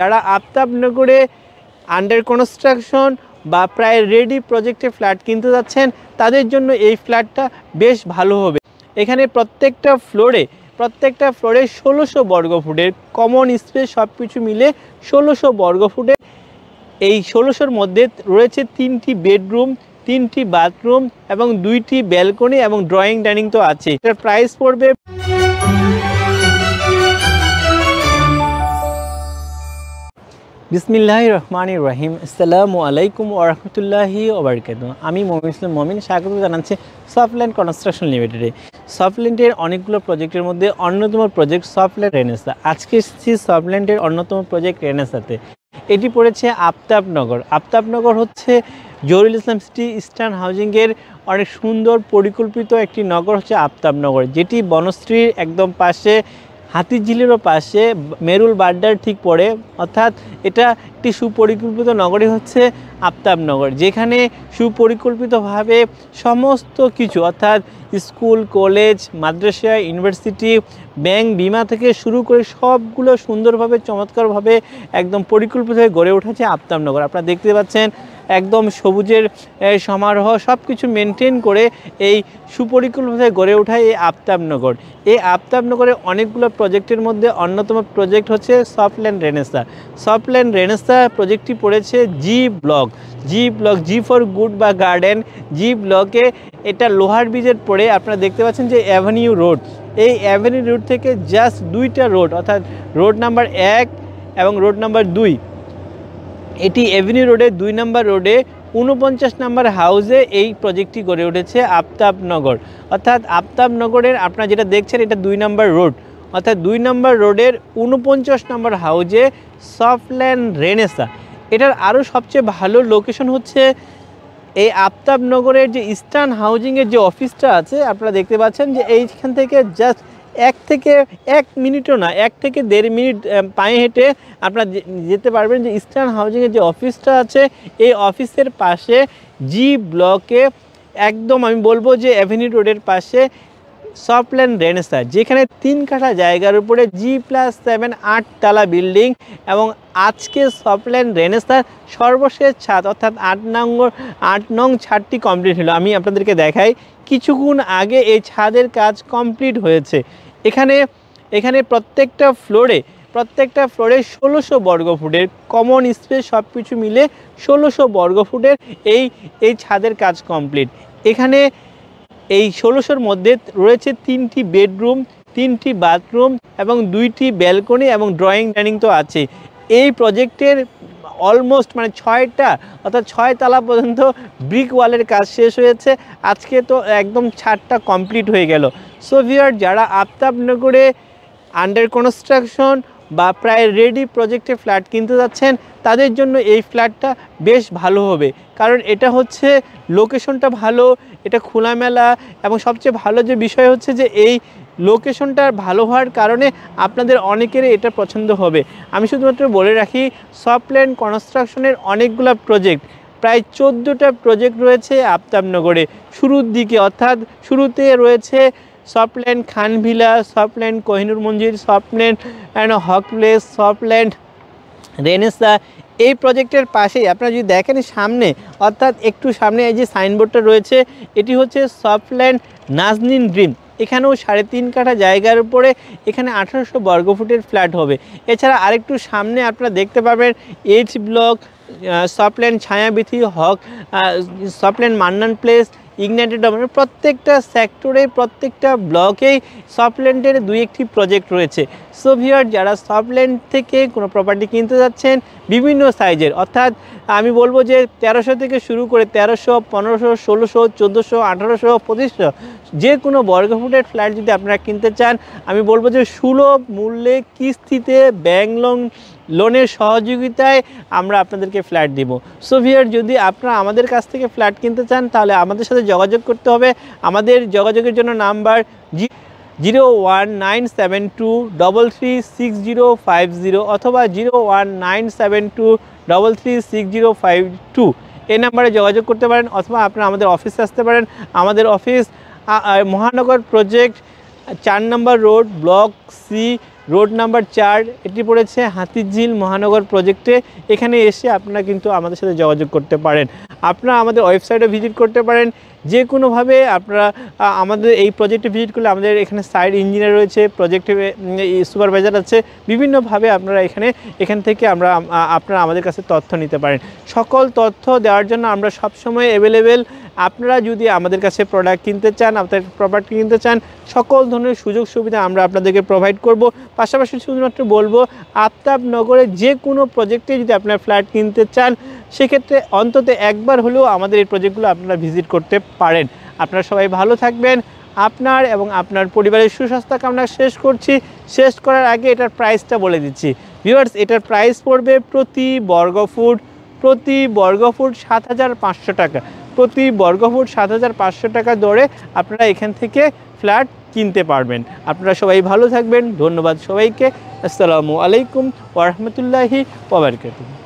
যারা আফতাবনগরে under construction বা প্রায় রেডি প্রজেক্টে ফ্ল্যাট কিনতে যাচ্ছেন তাদের জন্য এই ফ্ল্যাটটা বেশ ভালো হবে। এখানে প্রত্যেকটা ফ্লোরে 1600 বর্গফুটের কমন স্পেস সব কিছু মিলে 1600 বর্গফুটের। এই 1600-র মধ্যে রয়েছে 3টি বেডরুম, 3টি বাথরুম এবং 2টি ব্যালকনি এবং ড্রয়িং ডাইনিং তো আছে। এটার প্রাইস পড়বে বিসমিল্লাহির রহমানির রহিম। আসসালামু আলাইকুম ওয়া রাহমাতুল্লাহি ওয়া বারাকাতুহু। আমি মুমিনুল মমিন স্বাগত জানাচ্ছি সফটল্যান্ড কনস্ট্রাকশন লিমিটেডে। সফটল্যান্ডের অনেকগুলো প্রজেক্টের মধ্যে অন্যতম প্রজেক্ট সফটল্যান্ড রেনেসা। আজকে এসেছি সফটল্যান্ডের অন্যতম প্রজেক্ট রেনেসাতে। এটি পড়েছে আফতাবনগর। আফতাবনগর হচ্ছে জহুরুল ইসলাম সিটি ইস্টার্ন হাউজিংয়ের অনেক সুন্দর পরিকল্পিত একটি নগর হচ্ছে আফতাবনগর, যেটি বনশ্রীর একদম পাশে, হাতিঝিলেরও পাশে, মেরুল বাড্ডার ঠিক পড়ে। অর্থাৎ এটা একটি সুপরিকল্পিত নগরী হচ্ছে আফতাবনগর, যেখানে সুপরিকল্পিতভাবে সমস্ত কিছু অর্থাৎ স্কুল, কলেজ, মাদ্রাসা, ইউনিভার্সিটি, ব্যাংক, বিমা থেকে শুরু করে সবগুলো সুন্দরভাবে চমৎকারভাবে একদম পরিকল্পিতভাবে গড়ে উঠেছে আফতাবনগর। আপনারা দেখতে পাচ্ছেন একদম সবুজের সমারোহ সব কিছু মেনটেন করে এই সুপরিকল্পিতভাবে গড়ে ওঠায় এই আফতাবনগর। এই আফতাবনগরের অনেকগুলো প্রজেক্টের মধ্যে অন্যতম প্রজেক্ট হচ্ছে সফটল্যান্ড রেনেসা। সফটল্যান্ড রেনেসা প্রজেক্টটি পড়েছে জি ব্লক, জি ফর গুড বা গার্ডেন। জি ব্লকে এটা লোহার ব্রিজের পরে আপনারা দেখতে পাচ্ছেন যে অ্যাভিনিউ রোড। এই অ্যাভিনিউ রোড থেকে জাস্ট 2টা রোড, অর্থাৎ রোড নাম্বার 1 এবং রোড নাম্বার 2। এটি এভিনিউ রোডে 2 নম্বর রোডে 49 নম্বর হাউসে এই প্রজেক্টটি গড়ে উঠেছে আফতাবনগর। অর্থাৎ আফতাবনগরের আপনারা যেটা দেখছেন এটা 2 নম্বর রোড, অর্থাৎ 2 নম্বর রোডের 49 নম্বর হাউসে সফটল্যান্ড রেনেসা। এটার আরও সবচেয়ে ভালো লোকেশন হচ্ছে এই আফতাবনগরের যে ইস্টার্ন হাউজিংয়ের যে অফিসটা আছে, আপনারা দেখতে পাচ্ছেন যে এইখান থেকে জাস্ট 1 মিনিটও না, 1 থেকে 1.5 মিনিট পায়ে হেঁটে আপনারা যেতে পারবেন যে ইস্টার্ন হাউজিংয়ের যে অফিসটা আছে এই অফিসের পাশে জি ব্লকে একদম আমি বলবো যে অ্যাভিনিউ রোডের পাশে সফটল্যান্ড রেনেসা, যেখানে 3 কাঠা জায়গার উপরে G+7 8 তলা বিল্ডিং। এবং আজকে সফটল্যান্ড রেনেসার সর্বশেষ ছাদ অর্থাৎ 8 নং ছাদটি কমপ্লিট হলো। আমি আপনাদেরকে দেখাই, কিছুক্ষণ আগে এই ছাদের কাজ কমপ্লিট হয়েছে। এখানে প্রত্যেকটা ফ্লোরে 1600 বর্গফুটের কমন স্পেস সব কিছু মিলে 1600 বর্গফুটের এই ছাদের কাজ কমপ্লিট। এখানে এই 1600-র মধ্যে রয়েছে 3টি বেডরুম, 3টি বাথরুম এবং 2টি ব্যালকনি এবং ড্রয়িং ডাইনিং তো আছে। এই প্রজেক্টের অলমোস্ট 6টা অর্থাৎ 6 তলা পর্যন্ত ব্রিক ওয়ালের কাজ শেষ হয়েছে। আজকে তো একদম ছাদটা কমপ্লিট হয়ে গেল। সো ভিউয়ার, যারা আফতাবনগরে আন্ডার কনস্ট্রাকশন বা প্রায় রেডি প্রজেক্টে ফ্ল্যাট কিনতে যাচ্ছেন তাদের জন্য এই ফ্ল্যাটটা বেশ ভালো হবে। কারণ এটা হচ্ছে লোকেশনটা ভালো, এটা খোলামেলা এবং সবচেয়ে ভালো যে বিষয় হচ্ছে যে এই লোকেশনটা ভালো হওয়ার কারণে আপনাদের অনেকেরই এটা পছন্দ হবে। আমি শুধুমাত্র বলে রাখি, সফটল্যান্ড কনস্ট্রাকশনের অনেকগুলো প্রজেক্ট, প্রায় 14টা প্রজেক্ট রয়েছে আফতাবনগরে শুরুর দিকে। অর্থাৎ শুরুতে রয়েছে সফটল্যান্ড খান ভিলা, সফটল্যান্ড কোহিনুর মঞ্জিল, সফটল্যান্ড হক প্লেস, সফটল্যান্ড রেনেসা। এই প্রজেক্টের পাশেই আপনারা যদি দেখেন সামনে, অর্থাৎ একটু সামনে এই যে সাইনবোর্ডটা রয়েছে, এটি হচ্ছে সফটল্যান্ড নাজনীন ড্রিম। এখানেও 3.5 কাঠা জায়গার উপরে এখানে 1800 বর্গফুটের ফ্ল্যাট হবে। এছাড়া আরেকটু সামনে আপনারা দেখতে পাবেন এইচ ব্লক, সফটল্যান্ড ছায়াবিথি, হক, সফটল্যান্ড মান্নান প্লেস, ইগনাইটেড। প্রত্যেকটা সেক্টরে, প্রত্যেকটা ব্লকেই সফটল্যান্ডের 2-1টি প্রজেক্ট রয়েছে। সো ভিউয়ার, যারা সফটল্যান্ড থেকে কোনো প্রপার্টি কিনতে যাচ্ছেন বিভিন্ন সাইজের, অর্থাৎ আমি বলবো যে 1300 থেকে শুরু করে 1300, 1500, 1600, 1400, 1800, 2500 যে কোনো বর্গফুটের ফ্ল্যাট যদি আপনারা কিনতে চান, আমি বলবো যে সুলভ মূল্যে কিস্তিতে ব্যাংক লোনের সহযোগিতায় আমরা আপনাদেরকে ফ্ল্যাট দিব। সো ভিউয়ার, যদি আপনারা আমাদের কাছ থেকে ফ্ল্যাট কিনতে চান তাহলে আমাদের সাথে যোগাযোগ করতে হবে। আমাদের যোগাযোগের জন্য নাম্বার 01972336050 অথবা 01972336052 এই নাম্বারে যোগাযোগ করতে পারেন। অথবা আপনারা আমাদের অফিসে আসতে পারেন। আমাদের অফিস মহানগর প্রজেক্ট 4 নম্বর road, block C, road number 4, এটি পড়েছে হাতিঝিল মহানগর প্রজেক্টে। এখানে এসে আপনারা কিন্তু আমাদের সাথে যোগাযোগ করতে পারেন। আপনারা আমাদের ওয়েবসাইটে ভিজিট করতে পারেন। যে কোনোভাবে আপনারা আমাদের এই প্রজেক্টে ভিজিট করলে আমাদের এখানে সাইট ইঞ্জিনিয়ার রয়েছে, প্রজেক্টে সুপারভাইজার আছে, বিভিন্নভাবে আপনারা এখান থেকে আপনারা আমাদের কাছে তথ্য নিতে পারেন। সকল তথ্য দেওয়ার জন্য আমরা সবসময় অ্যাভেলেবেল। আপনারা যদি আমাদের কাছে প্রোডাক্ট কিনতে চান, আপনাদের প্রপার্টি কিনতে চান, সকল ধরনের সুযোগ সুবিধা আমরা আপনাদেরকে প্রোভাইড করব। পাশাপাশি শুধুমাত্র বলবো, আফতাবনগরে যে কোনো প্রজেক্টে যদি আপনার ফ্ল্যাট কিনতে চান, সেক্ষেত্রে অন্তত একবার হলেও আমাদের এই প্রজেক্টগুলো আপনারা ভিজিট করতে পারেন। আপনারা সবাই ভালো থাকবেন। আপনার এবং আপনার পরিবারের সুস্বাস্থ্য কামনা শেষ করছি। শেষ করার আগে এটার প্রাইসটা বলে দিচ্ছি। ভিউয়ার্স, এটার প্রাইস পড়বে প্রতি বর্গফুট 7,500 টাকা। প্রতি বর্গফুট 7,500 টাকা দরে আপনারা এখান থেকে ফ্ল্যাট কিনতে পারবেন। আপনারা সবাই ভালো থাকবেন। ধন্যবাদ সবাইকে। আসসালামু আলাইকুম ওয়া রাহমাতুল্লাহি ওয়া বারাকাতুহু।